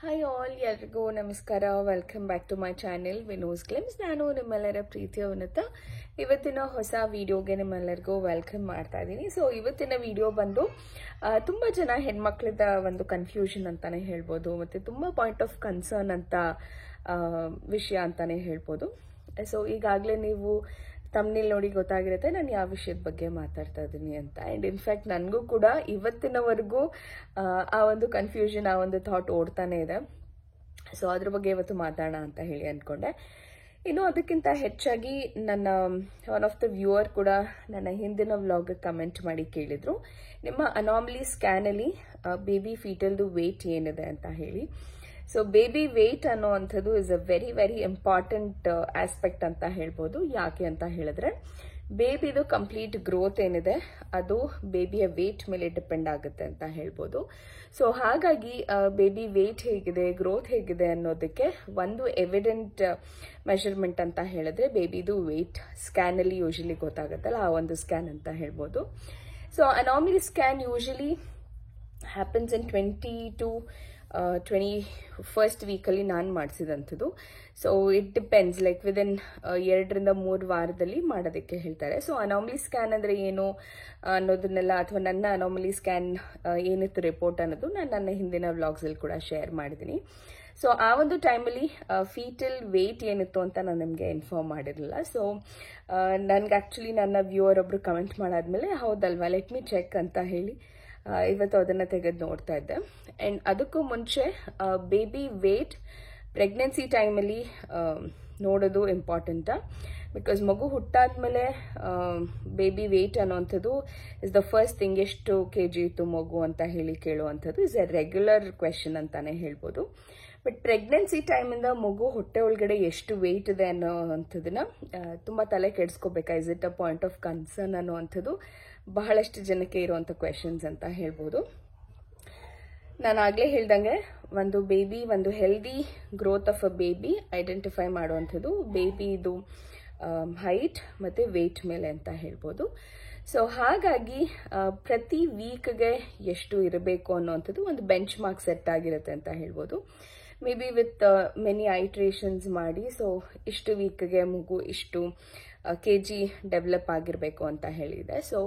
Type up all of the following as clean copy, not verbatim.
Hi all, ಎಲ್ರಿಗೂ ನಮಸ್ಕಾರ. Welcome back to my channel Vino's glimpse. ನಾನು ನಿಮ್ಮೆಲ್ಲರ ಪ್ರೀತಿಯ ಉನ್ನತ. ಇವತ್ತಿನ ಹೊಸ ವಿಡಿಯೋಗೆ ನಿಮ್ಮೆಲ್ಲರಿಗೂ ವೆಲ್ಕಮ್ ಮಾಡ್ತಾ ಇದ್ದೀನಿ. ಸೊ ಇವತ್ತಿನ ವಿಡಿಯೋ ಬಂದು ತುಂಬ ಜನ ಹೆಣ್ಮಕ್ಳದ ಒಂದು ಕನ್ಫ್ಯೂಷನ್ ಅಂತಾನೆ ಹೇಳ್ಬೋದು, ಮತ್ತು ತುಂಬ ಪಾಯಿಂಟ್ ಆಫ್ ಕನ್ಸರ್ನ್ ಅಂತ ವಿಷಯ ಅಂತಾನೆ ಹೇಳ್ಬೋದು. ಸೊ ಈಗಾಗಲೇ ನೀವು ತಮ್ಮನೇಲಿ ನೋಡಿ ಗೊತ್ತಾಗಿರುತ್ತೆ ನಾನು ಯಾವ ವಿಷಯದ ಬಗ್ಗೆ ಮಾತಾಡ್ತಾ ಇದ್ದೀನಿ ಅಂತ. ಆ್ಯಂಡ್ ಇನ್ಫ್ಯಾಕ್ಟ್ ನನಗೂ ಕೂಡ ಇವತ್ತಿನವರೆಗೂ ಆ ಒಂದು ಕನ್ಫ್ಯೂಷನ್, ಆ ಒಂದು ಥಾಟ್ ಓಡ್ತಾನೆ ಇದೆ. ಸೊ ಅದ್ರ ಬಗ್ಗೆ ಇವತ್ತು ಮಾತಾಡೋಣ ಅಂತ ಹೇಳಿ ಅಂದ್ಕೊಂಡೆ. ಇನ್ನು ಅದಕ್ಕಿಂತ ಹೆಚ್ಚಾಗಿ ನನ್ನ ಒನ್ ಆಫ್ ದ ವ್ಯೂವರ್ ಕೂಡ ನನ್ನ ಹಿಂದಿನ ವ್ಲಾಗ್ ಕಮೆಂಟ್ ಮಾಡಿ ಕೇಳಿದ್ರು, ನಿಮ್ಮ ಅನಾಮಲಿ ಸ್ಕ್ಯಾನಲ್ಲಿ ಬೇಬಿ ಫೀಟಲ್ದು ವೇಟ್ ಏನಿದೆ ಅಂತ ಹೇಳಿ. ಸೊ ಬೇಬಿ ವೇಟ್ ಅನ್ನೋವಂಥದ್ದು is a very very important aspect ಅಂತ ಹೇಳ್ಬೋದು. ಯಾಕೆ ಅಂತ ಹೇಳಿದ್ರೆ ಬೇಬಿದು ಕಂಪ್ಲೀಟ್ ಗ್ರೋತ್ ಏನಿದೆ ಅದು ಬೇಬಿಯ ವೇಟ್ ಮೇಲೆ ಡಿಪೆಂಡ್ ಆಗುತ್ತೆ ಅಂತ ಹೇಳ್ಬೋದು. ಸೊ ಹಾಗಾಗಿ ಬೇಬಿ ವೇಟ್ ಹೇಗಿದೆ, ಗ್ರೋತ್ ಹೇಗಿದೆ ಅನ್ನೋದಕ್ಕೆ ಒಂದು ಎವಿಡೆಂಟ್ ಮೆಷರ್ಮೆಂಟ್ ಅಂತ ಹೇಳಿದ್ರೆ ಬೇಬಿದು ವೇಟ್ ಸ್ಕ್ಯಾನಲ್ಲಿ ಯೂಶಲಿ ಗೊತ್ತಾಗುತ್ತಲ್ಲ, ಆ ಒಂದು ಸ್ಕ್ಯಾನ್ ಅಂತ ಹೇಳ್ಬೋದು. So anomaly scan usually happens in 20 to 21st ವೀಕಲ್ಲಿ ನಾನು ಮಾಡಿಸಿದಂಥದ್ದು. So it depends, like within 2 ರಿಂದ 3 ವಾರದಲ್ಲಿ ಮಾಡೋದಕ್ಕೆ ಹೇಳ್ತಾರೆ. ಸೊ ಅನಾಮಲಿ ಸ್ಕ್ಯಾನ್ ಅಂದರೆ ಏನು ಅನ್ನೋದನ್ನೆಲ್ಲ, ಅಥವಾ ನನ್ನ ಅನಾಮಲಿ ಸ್ಕ್ಯಾನ್ ಏನಿತ್ತು ರಿಪೋರ್ಟ್ ಅನ್ನೋದು ನಾನು ನನ್ನ ಹಿಂದಿನ ವ್ಲಾಗ್ಸಲ್ಲಿ ಕೂಡ ಶೇರ್ ಮಾಡಿದ್ದೀನಿ. ಸೊ ಆ ಒಂದು ಟೈಮಲ್ಲಿ ಫೀಟಲ್ ವೇಟ್ ಏನಿತ್ತು ಅಂತ ನಾನು ನಿಮಗೆ ಇನ್ಫಾರ್ಮ್ ಮಾಡಿರಲಿಲ್ಲ. ಸೊ ನನಗೆ ಆ್ಯಕ್ಚುಲಿ ನನ್ನ ವ್ಯೂವರ್ ಒಬ್ರು ಕಮೆಂಟ್ ಮಾಡಾದ್ಮೇಲೆ ಹೌದಲ್ವಾ ಲೆಟ್ ಮಿ ಚೆಕ್ ಅಂತ ಹೇಳಿ ಇವತ್ತು ಅದನ್ನು ತೆಗೆದು ನೋಡ್ತಾ ಇದ್ದೆ. ಆ್ಯಂಡ್ ಅದಕ್ಕೂ ಮುಂಚೆ ಬೇಬಿ ವೇಟ್ ಪ್ರೆಗ್ನೆನ್ಸಿ ಟೈಮಲ್ಲಿ ನೋಡೋದು ಇಂಪಾರ್ಟೆಂಟಾ, ಬಿಕಾಸ್ ಮಗು ಹುಟ್ಟಾದ್ಮೇಲೆ ಬೇಬಿ ವೇಟ್ ಅನ್ನೋವಂಥದ್ದು ಇಸ್ ದ ಫಸ್ಟ್ ಥಿಂಗ್. ಎಷ್ಟು kg ಇತ್ತು ಮಗು ಅಂತ ಹೇಳಿ ಕೇಳುವಂಥದ್ದು ಇಸ್ ಎ ರೆಗ್ಯುಲರ್ ಕ್ವೆಶನ್ ಅಂತಾನೆ ಹೇಳ್ಬೋದು. ಬಟ್ ಪ್ರೆಗ್ನೆನ್ಸಿ ಟೈಮಿಂದ ಮಗು ಹೊಟ್ಟೆ ಒಳಗಡೆ ಎಷ್ಟು ವೆಯ್ಟ್ ಇದೆ ಅನ್ನೋವಂಥದ್ದನ್ನ ತುಂಬ ತಲೆ ಕೆಡಿಸ್ಕೋಬೇಕಾ, is it a point of concern ಅನ್ನೋವಂಥದ್ದು ಬಹಳಷ್ಟು ಜನಕ್ಕೆ ಇರುವಂಥ ಕ್ವೆಶನ್ಸ್ ಅಂತ ಹೇಳ್ಬೋದು. ನಾನು ಆಗಲೇ ಹೇಳ್ದಂಗೆ ಒಂದು ಬೇಬಿ, ಒಂದು healthy growth of a baby identify ಮಾಡುವಂಥದ್ದು ಬೇಬಿದು ಹೈಟ್ ಮತ್ತು ವೆಯ್ಟ್ ಮೇಲೆ ಅಂತ ಹೇಳ್ಬೋದು. ಸೊ ಹಾಗಾಗಿ ಪ್ರತಿ ವೀಕ್ಗೆ ಎಷ್ಟು ಇರಬೇಕು ಅನ್ನೋವಂಥದ್ದು ಒಂದು ಬೆಂಚ್ ಮಾರ್ಕ್ ಸೆಟ್ ಆಗಿರುತ್ತೆ ಅಂತ ಹೇಳ್ಬೋದು. May be with many iterations ಮಾಡಿ, ಸೊ ಇಷ್ಟು ವೀಕ್ಗೆ ಮಗು ಇಷ್ಟು kg ಡೆವಲಪ್ ಆಗಿರಬೇಕು ಅಂತ ಹೇಳಿದೆ. ಸೊ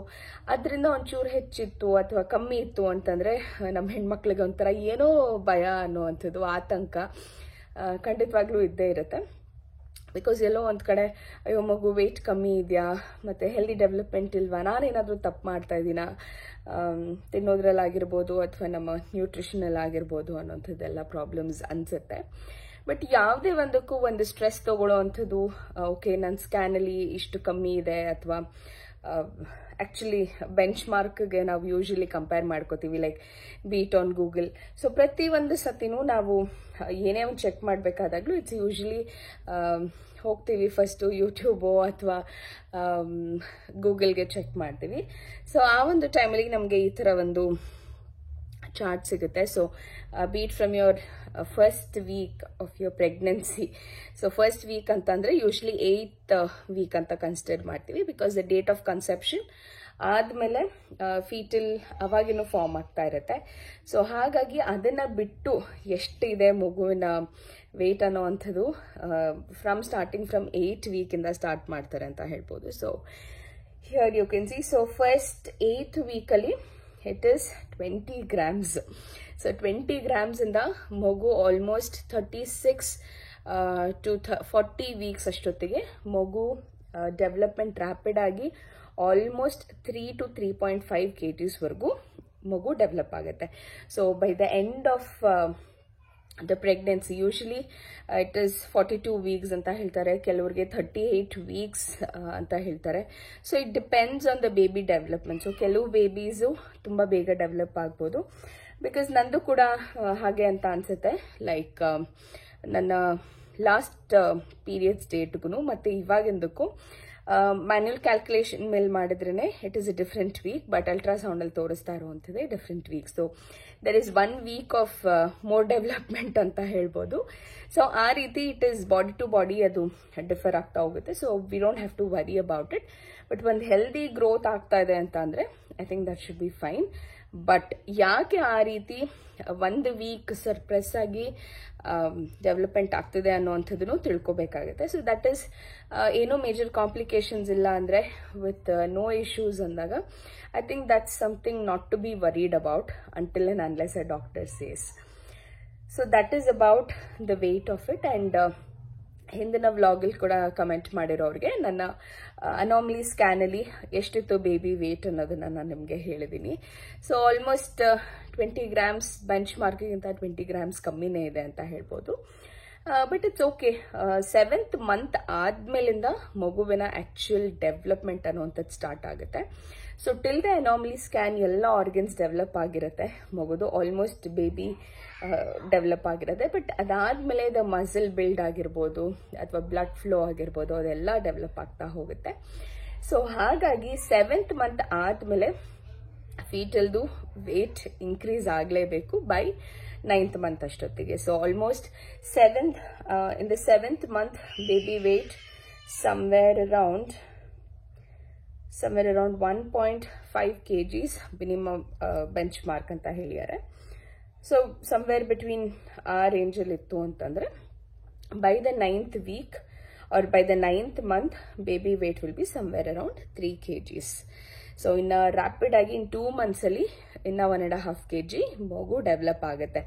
ಅದರಿಂದ ಒಂಚೂರು ಹೆಚ್ಚಿತ್ತು ಅಥವಾ ಕಮ್ಮಿ ಇತ್ತು ಅಂತಂದರೆ ನಮ್ಮ ಹೆಣ್ಮಕ್ಳಿಗೆ ಒಂಥರ ಏನೋ ಭಯ ಅನ್ನೋವಂಥದ್ದು, ಆತಂಕ ಖಂಡಿತವಾಗ್ಲೂ ಇದ್ದೇ ಇರುತ್ತೆ. ಬಿಕಾಸ್ ಎಲ್ಲೋ ಒಂದು ಕಡೆ ಅಯ್ಯೋ ಮಗು ವೆಯ್ಟ್ ಕಮ್ಮಿ ಇದೆಯಾ, ಮತ್ತು ಹೆಲ್ದಿ ಡೆವಲಪ್ಮೆಂಟ್ ಇಲ್ವಾ, ನಾನೇನಾದರೂ ತಪ್ಪು ಮಾಡ್ತಾ ಇದ್ದೀನಾ ತಿನ್ನೋದ್ರಲ್ಲಾಗಿರ್ಬೋದು ಅಥವಾ ನಮ್ಮ ನ್ಯೂಟ್ರಿಷನಲ್ಲಾಗಿರ್ಬೋದು ಅನ್ನೋಂಥದ್ದೆಲ್ಲ ಪ್ರಾಬ್ಲಮ್ಸ್ ಅನಿಸುತ್ತೆ. ಬಟ್ ಯಾವುದೇ ಒಂದಕ್ಕೂ ಒಂದು ಸ್ಟ್ರೆಸ್ ತೊಗೊಳ್ಳೋ ಅಂಥದ್ದು, ಓಕೆ ನನ್ನ ಸ್ಕ್ಯಾನಲ್ಲಿ ಇಷ್ಟು ಕಮ್ಮಿ ಇದೆ, ಅಥವಾ ಆ್ಯಕ್ಚುಲಿ ಬೆಂಚ್ ಮಾರ್ಕ್ಗೆ ನಾವು ಯೂಶಲಿ ಕಂಪೇರ್ ಮಾಡ್ಕೋತೀವಿ, like beat on Google. So ಪ್ರತಿ ಒಂದು ಸತಿನೂ ನಾವು ಏನೇ ಒಂದು ಚೆಕ್ ಮಾಡಬೇಕಾದಾಗಲೂ ಇಟ್ಸ್ ಯೂಶಲಿ ಹೋಗ್ತೀವಿ ಫಸ್ಟು ಯೂಟ್ಯೂಬೋ ಅಥವಾ ಗೂಗಲ್ಗೆ ಚೆಕ್ ಮಾಡ್ತೀವಿ. ಸೊ ಆ ಒಂದು ಟೈಮಲ್ಲಿ ನಮಗೆ ಈ ಥರ ಒಂದು ಚಾರ್ಟ್ ಸಿಗುತ್ತೆ. So beat from your first week of your pregnancy. So first week ಅಂತಂದರೆ ಯೂಶ್ವಲಿ 8th ವೀಕ್ ಅಂತ ಕನ್ಸಿಡರ್ ಮಾಡ್ತೀವಿ, because the date of conception ಆದಮೇಲೆ ಫೀಟಲ್ ಅವಾಗಿನೂ ಫಾರ್ಮ್ ಆಗ್ತಾ ಇರುತ್ತೆ. ಸೊ ಹಾಗಾಗಿ ಅದನ್ನು ಬಿಟ್ಟು ಎಷ್ಟಿದೆ ಮಗುವಿನ ವೆಯ್ಟ್ ಅನ್ನೋವಂಥದ್ದು ಸ್ಟಾರ್ಟಿಂಗ್ ಫ್ರಮ್ 8th ವೀಕಿಂದ ಸ್ಟಾರ್ಟ್ ಮಾಡ್ತಾರೆ ಅಂತ ಹೇಳ್ಬೋದು. So here you can see, so first 8th ವೀಕಲ್ಲಿ it is 20 grams. So 20 grams ಇಂದ ಮಗು ಆಲ್ಮೋಸ್ಟ್ 36 to 40 ವೀಕ್ಸ್ ಅಷ್ಟೊತ್ತಿಗೆ ಮಗು ಡೆವಲಪ್ಮೆಂಟ್ ರ್ಯಾಪಿಡ್ ಆಗಿ ಆಲ್ಮೋಸ್ಟ್ 3 to 3.5 kgs ಮಗು ಡೆವಲಪ್ ಆಗುತ್ತೆ. So by the end of the pregnancy usually it is 42 weeks ಅಂತ ಹೇಳ್ತಾರೆ, ಕೆಲವರಿಗೆ 38 ವೀಕ್ಸ್ ಅಂತ ಹೇಳ್ತಾರೆ. So it depends on the baby development. So ಕೆಲವು ಬೇಬೀಸು ತುಂಬ ಬೇಗ ಡೆವಲಪ್ ಆಗ್ಬೋದು, ಬಿಕಾಸ್ ನಂದು ಕೂಡ ಹಾಗೆ ಅಂತ ಅನಿಸುತ್ತೆ. ಲೈಕ್ ನನ್ನ ಲಾಸ್ಟ್ ಪೀರಿಯಡ್ಸ್ ಡೇಟ್ಗೂ ಮತ್ತು ಇವಾಗಿಂದಕ್ಕೂ ಮ್ಯಾನ್ಯುಯಲ್ ಕ್ಯಾಲ್ಕುಲೇಷನ್ ಮೇಲೆ ಮಾಡಿದ್ರೇ it is a different week, but ಅಲ್ಟ್ರಾಸೌಂಡಲ್ಲಿ ತೋರಿಸ್ತಾ ಇರುವಂಥದ್ದೇ different week. So there is 1 week of more development ಅಂತ ಹೇಳ್ಬೋದು. ಸೊ ಆ ರೀತಿ it is body to body ಅದು ಡಿಫರ್ ಆಗ್ತಾ ಹೋಗುತ್ತೆ. So we don't have to worry about it. But ಒಂದು ಹೆಲ್ದಿ ಗ್ರೋತ್ ಆಗ್ತಾ ಇದೆ ಅಂತ ಅಂದರೆ I think that should be fine. But ಯಾಕೆ ಆ ರೀತಿ 1 ವೀಕ್ ಸರ್ಪ್ರೆಸ್ ಆಗಿ ಡೆವಲಪ್ಮೆಂಟ್ ಆಗ್ತಿದೆ ಅನ್ನೋವಂಥದ್ದನ್ನು ತಿಳ್ಕೊಬೇಕಾಗುತ್ತೆ. ಸೊ ದಟ್ ಈಸ್ ಏನೋ ಮೇಜರ್ ಕಾಂಪ್ಲಿಕೇಶನ್ಸ್ ಇಲ್ಲ ಅಂದರೆ ವಿತ್ ನೋ ಇಶ್ಯೂಸ್ ಅಂದಾಗ I think that's something not to be worried about until and unless a doctor says. So that is about the weight of it. And ಹಿಂದಿನ ವ್ಲಾಗಲ್ಲಿ ಕೂಡ comment ಮಾಡಿರೋರಿಗೆ ನನ್ನ ಅನಾಮಲಿ ಸ್ಕ್ಯಾನಲ್ಲಿ ಎಷ್ಟಿತ್ತು baby wait ಅನ್ನೋದನ್ನು ನಾನು ನಿಮಗೆ ಹೇಳಿದ್ದೀನಿ. ಸೊ ಆಲ್ಮೋಸ್ಟ್ 20 ಗ್ರಾಮ್ಸ್ ಬೆಂಚ್ ಮಾರ್ಕ್ಗಿಂತ 20 ಗ್ರಾಮ್ಸ್ ಕಮ್ಮಿನೇ ಇದೆ ಅಂತ ಹೇಳ್ಬೋದು. But it's okay. 7th month ಆದ್ಮೇಲಿಂದ ಮಗುವಿನ ಆಕ್ಚುಯಲ್ ಡೆವಲಪ್ಮೆಂಟ್ ಅನ್ನುವಂಥದ್ದು ಸ್ಟಾರ್ಟ್ ಆಗುತ್ತೆ. So till the anomaly scan ಎಲ್ಲ ಆರ್ಗನ್ಸ್ ಡೆವಲಪ್ ಆಗಿರುತ್ತೆ, ಮಗುದು ಆಲ್ಮೋಸ್ಟ್ ಬೇಬಿ ಡೆವಲಪ್ ಆಗಿರುತ್ತೆ. ಬಟ್ ಅದಾದ್ಮೇಲೆ ದ ಮಸಲ್ ಬಿಲ್ಡ್ ಆಗಿರ್ಬೋದು ಅಥವಾ ಬ್ಲಡ್ ಫ್ಲೋ ಆಗಿರ್ಬೋದು ಅದೆಲ್ಲ ಡೆವಲಪ್ ಆಗ್ತಾ ಹೋಗುತ್ತೆ. ಸೊ ಹಾಗಾಗಿ 7th ಮಂತ್ ಆದ್ಮೇಲೆ ಫೀಟಲ್ದು ವೇಟ್ ಇನ್ಕ್ರೀಸ್ ಆಗಲೇಬೇಕು ಬೈ 9th ಮಂತ್ ಅಷ್ಟೊತ್ತಿಗೆ. So almost in the 7th month baby weight somewhere around 1.5 kgs minimum benchmark ಅಂತ ಹೇಳಿದ್ದಾರೆ. ಸೊ somewhere between ಆ ರೇಂಜಲ್ಲಿ ಇತ್ತು ಅಂತಂದ್ರೆ by the 9th week or by the 9th month baby weight will be somewhere around 3 kgs. So ಇನ್ನು rapid ಆಗಿ ಇನ್ 2 months ಅಲ್ಲಿ ಇನ್ನು 1.5 kg ಮಗು ಡೆವಲಪ್ ಆಗುತ್ತೆ.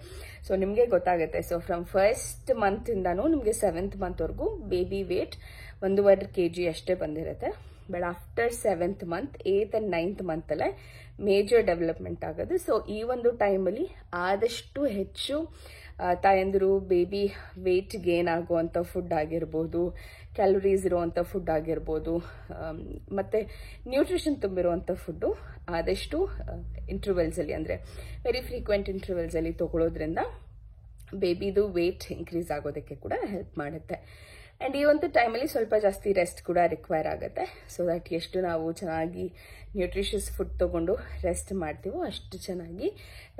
ಸೊ ನಿಮಗೆ ಗೊತ್ತಾಗುತ್ತೆ. ಸೊ ಫ್ರಮ್ 1st month ಇಂದಾನು ನಿಮಗೆ 7th month ವರೆಗೂ ಬೇಬಿ ವೇಟ್ 1.5 kg ಅಷ್ಟೇ ಬಂದಿರುತ್ತೆ. But after 7th month 8th and 9th month ಅಲ್ಲೇ ಮೇಜರ್ ಡೆವಲಪ್ಮೆಂಟ್ ಆಗೋದು. ಸೊ ಈ ಒಂದು ಟೈಮಲ್ಲಿ ಆದಷ್ಟು ಹೆಚ್ಚು ತಾಯಂದಿರು ಬೇಬಿ ವೇಟ್ ಗೇನ್ ಆಗುವಂಥ ಫುಡ್ ಆಗಿರ್ಬೋದು, ಕ್ಯಾಲೋರೀಸ್ ಇರುವಂಥ ಫುಡ್ ಆಗಿರ್ಬೋದು, ಮತ್ತು ನ್ಯೂಟ್ರಿಷನ್ ತುಂಬಿರುವಂಥ ಫುಡ್ಡು ಆದಷ್ಟು ಇಂಟರ್ವಲ್ಸಲ್ಲಿ ಅಂದರೆ ವೆರಿ ಫ್ರೀಕ್ವೆಂಟ್ ಇಂಟರ್ವಲ್ಸಲ್ಲಿ ತಗೊಳ್ಳೋದ್ರಿಂದ ಬೇಬಿದು ವೇಟ್ ಇನ್ಕ್ರೀಸ್ ಆಗೋದಕ್ಕೆ ಕೂಡ ಹೆಲ್ಪ್ ಮಾಡುತ್ತೆ. ಆ್ಯಂಡ್ ಈ ಒಂದು ಟೈಮಲ್ಲಿ ಸ್ವಲ್ಪ ಜಾಸ್ತಿ ರೆಸ್ಟ್ ಕೂಡ ರಿಕ್ವೈರ್ ಆಗುತ್ತೆ. ಸೊ ದಟ್ ಎಷ್ಟು ನಾವು ಚೆನ್ನಾಗಿ ನ್ಯೂಟ್ರಿಷಸ್ ಫುಡ್ ತೊಗೊಂಡು ರೆಸ್ಟ್ ಮಾಡ್ತೀವೋ ಅಷ್ಟು ಚೆನ್ನಾಗಿ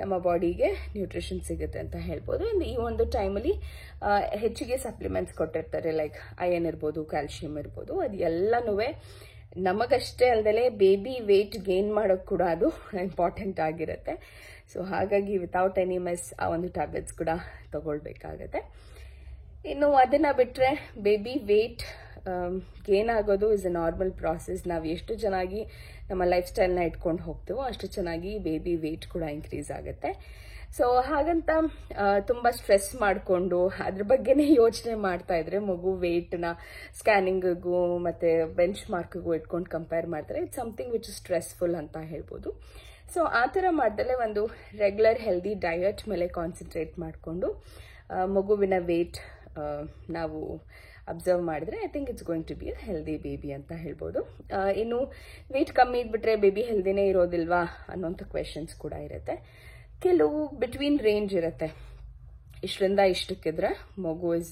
ನಮ್ಮ ಬಾಡಿಗೆ ನ್ಯೂಟ್ರಿಷನ್ ಸಿಗುತ್ತೆ ಅಂತ ಹೇಳ್ಬೋದು. ಆ್ಯಂಡ್ ಈ ಒಂದು ಟೈಮಲ್ಲಿ ಹೆಚ್ಚಿಗೆ ಸಪ್ಲಿಮೆಂಟ್ಸ್ ಕೊಟ್ಟಿರ್ತಾರೆ, ಲೈಕ್ ಅಯನ್ ಇರ್ಬೋದು, ಕ್ಯಾಲ್ಶಿಯಂ ಇರ್ಬೋದು. ಅದು ಎಲ್ಲನೂ ನಮಗಷ್ಟೇ ಅಲ್ಲದೆ ಬೇಬಿ ವೇಟ್ ಗೇನ್ ಮಾಡೋಕ್ಕೆ ಕೂಡ ಅದು ಇಂಪಾರ್ಟೆಂಟ್ ಆಗಿರುತ್ತೆ. ಸೊ ಹಾಗಾಗಿ ವಿತೌಟ್ ಎನಿ ಮೆಸ್ ಆ ಒಂದು ಟ್ಯಾಬ್ಲೆಟ್ಸ್ ಕೂಡ ತಗೊಳ್ಬೇಕಾಗತ್ತೆ. ಇನ್ನು ಅದನ್ನು ಬಿಟ್ಟರೆ ಬೇಬಿ ವೇಟ್ ಗೇನ್ ಆಗೋದು ಇಸ್ ಅ ನಾರ್ಮಲ್ ಪ್ರಾಸೆಸ್. ನಾವು ಎಷ್ಟು ಚೆನ್ನಾಗಿ ನಮ್ಮ ಲೈಫ್ ಸ್ಟೈಲ್ನ ಇಟ್ಕೊಂಡು ಹೋಗ್ತೀವೋ ಅಷ್ಟು ಚೆನ್ನಾಗಿ ಬೇಬಿ ವೇಟ್ ಕೂಡ ಇನ್ಕ್ರೀಸ್ ಆಗುತ್ತೆ. ಸೊ ಹಾಗಂತ ತುಂಬ ಸ್ಟ್ರೆಸ್ ಮಾಡಿಕೊಂಡು ಅದ್ರ ಬಗ್ಗೆನೇ ಯೋಚನೆ ಮಾಡ್ತಾ ಇದ್ರೆ ಮಗು ವೇಟ್ನ ಸ್ಕ್ಯಾನಿಂಗಿಗೂ ಮತ್ತು ಬೆಂಚ್ ಮಾರ್ಕ್ಗೂ ಇಟ್ಕೊಂಡು ಕಂಪೇರ್ ಮಾಡ್ತಾರೆ it's something which is stressful ಅಂತ ಹೇಳ್ಬೋದು. ಸೊ ಆ ಥರ ಮಾಡ್ದಲೇ ಒಂದು ರೆಗ್ಯುಲರ್ ಹೆಲ್ದಿ ಡಯಟ್ ಮೇಲೆ ಕಾನ್ಸಂಟ್ರೇಟ್ ಮಾಡಿಕೊಂಡು ಮಗುವಿನ ವೇಟ್ ನಾವು ಅಬ್ಸರ್ವ್ ಮಾಡಿದ್ರೆ I think it's going to be a healthy baby ಅಂತ ಹೇಳ್ಬೋದು. ಇನ್ನು ವೇಟ್ ಕಮ್ಮಿ ಇದ್ಬಿಟ್ರೆ ಬೇಬಿ ಹೆಲ್ದಿನೇ ಇರೋದಿಲ್ವಾ ಅನ್ನೋಂಥ ಕ್ವೆಶನ್ಸ್ ಕೂಡ ಇರುತ್ತೆ. ಕೆಲವು ಬಿಟ್ವೀನ್ ರೇಂಜ್ ಇರುತ್ತೆ, ಇಷ್ಟರಿಂದ ಇಷ್ಟಕ್ಕಿದ್ರೆ ಮಗು is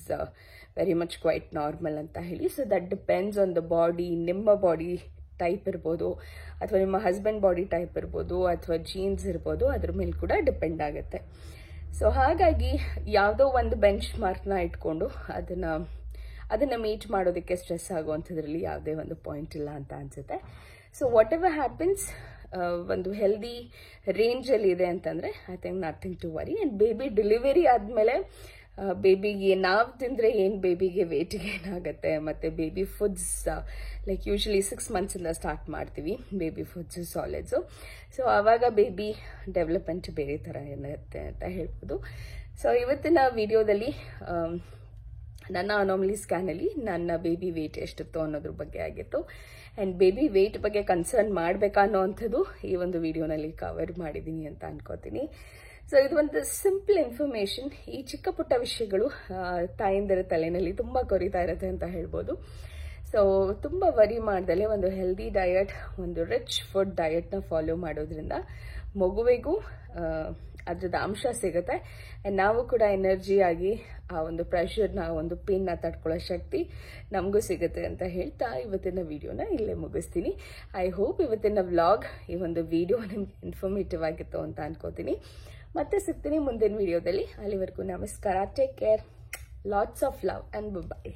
very much quite normal ಅಂತ ಹೇಳಿ. So that depends on the body. ನಿಮ್ಮ ಬಾಡಿ ಟೈಪ್ ಇರ್ಬೋದು ಅಥವಾ ನಿಮ್ಮ ಹಸ್ಬೆಂಡ್ ಬಾಡಿ ಟೈಪ್ ಇರ್ಬೋದು ಅಥವಾ ಜೀನ್ಸ್ ಇರ್ಬೋದು, ಅದ್ರ ಮೇಲೆ ಕೂಡ ಡಿಪೆಂಡ್ ಆಗುತ್ತೆ. ಸೊ ಹಾಗಾಗಿ ಯಾವುದೋ ಒಂದು ಬೆಂಚ್ ಮಾರ್ಕ್ನ ಇಟ್ಕೊಂಡು ಅದನ್ನು ಮೀಟ್ ಮಾಡೋದಕ್ಕೆ ಸ್ಟ್ರೆಸ್ ಆಗುವಂಥದ್ರಲ್ಲಿ ಯಾವುದೇ ಒಂದು ಪಾಯಿಂಟ್ ಇಲ್ಲ ಅಂತ ಅನಿಸುತ್ತೆ. ಸೊ ವಾಟ್ ಎವರ್ ಹ್ಯಾಪನ್ಸ್ ಒಂದು ಹೆಲ್ದಿ ರೇಂಜಲ್ಲಿ ಇದೆ ಅಂತಂದರೆ I think nothing to worry. And baby delivery ಆದಮೇಲೆ ಬೇಬಿಗೆ ನಾವು ತಿಂದರೆ ಏನು ಬೇಬಿಗೆ ವೇಟಿಗೆ ಏನಾಗುತ್ತೆ, ಮತ್ತು baby foods like usually 6 months start ಮಾಡ್ತೀವಿ ಬೇಬಿ ಫುಡ್ಸು ಸಾಲಿಡ್ಸು. ಸೊ ಆವಾಗ ಬೇಬಿ ಡೆವಲಪ್ಮೆಂಟ್ ಬೇರೆ ಥರ ಏನಿರುತ್ತೆ ಅಂತ ಹೇಳ್ಬೋದು. ಸೊ ಇವತ್ತಿನ ವಿಡಿಯೋದಲ್ಲಿ ನನ್ನ ಅನಾಮಲಿ ಸ್ಕ್ಯಾನಲ್ಲಿ ನನ್ನ ಬೇಬಿ ವೇಟ್ ಎಷ್ಟಿತ್ತು ಅನ್ನೋದ್ರ ಬಗ್ಗೆ ಆಗಿತ್ತು. ಆ್ಯಂಡ್ ಬೇಬಿ ವೇಟ್ ಬಗ್ಗೆ ಕನ್ಸರ್ನ್ ಮಾಡಬೇಕಾ ಅನ್ನೋವಂಥದ್ದು ಈ ಒಂದು ವಿಡಿಯೋನಲ್ಲಿ ಕವರ್ ಮಾಡಿದ್ದೀನಿ ಅಂತ ಅನ್ಕೋತೀನಿ. ಸೊ ಇದು ಒಂದು ಸಿಂಪಲ್ ಇನ್ಫಾರ್ಮೇಶನ್. ಈ ಚಿಕ್ಕ ಪುಟ್ಟ ವಿಷಯಗಳು ತಾಯಂದಿರ ತಲೆಯಲ್ಲಿ ತುಂಬ ಕೊರಿತಾ ಇರುತ್ತೆ ಅಂತ ಹೇಳ್ಬೋದು. ಸೊ ತುಂಬ ವರಿ ಮಾಡ್ದಲೇ ಒಂದು ಹೆಲ್ದಿ ಡಯಟ್, ಒಂದು ರಿಚ್ ಫುಡ್ ಡಯಟ್ನ ಫಾಲೋ ಮಾಡೋದ್ರಿಂದ ಮಗುವಿಗೂ ಅದ್ರದ್ದು ಅಂಶ ಸಿಗುತ್ತೆ. ಆ್ಯಂಡ್ ನಾವು ಕೂಡ ಎನರ್ಜಿ ಆಗಿ ಆ ಒಂದು ಪ್ರೆಷರ್ನ, ಒಂದು ಪೇನ್ನ ತಡ್ಕೊಳ್ಳೋ ಶಕ್ತಿ ನಮಗೂ ಸಿಗುತ್ತೆ ಅಂತ ಹೇಳ್ತಾ ಇವತ್ತಿನ ವಿಡಿಯೋನ ಇಲ್ಲೇ ಮುಗಿಸ್ತೀನಿ. ಐ ಹೋಪ್ ಇವತ್ತಿನ ವ್ಲಾಗ್, ಈ ಒಂದು ವಿಡಿಯೋ ನಿಮ್ಗೆ ಇನ್ಫಾರ್ಮೇಟಿವ್ ಆಗಿತ್ತು ಅಂತ ಅನ್ಕೋತೀನಿ. ಮತ್ತೆ ಸಿಗ್ತೀನಿ ಮುಂದಿನ ವಿಡಿಯೋದಲ್ಲಿ. ಅಲ್ಲಿವರೆಗೂ ನಮಸ್ಕಾರ, take care, lots of love and by.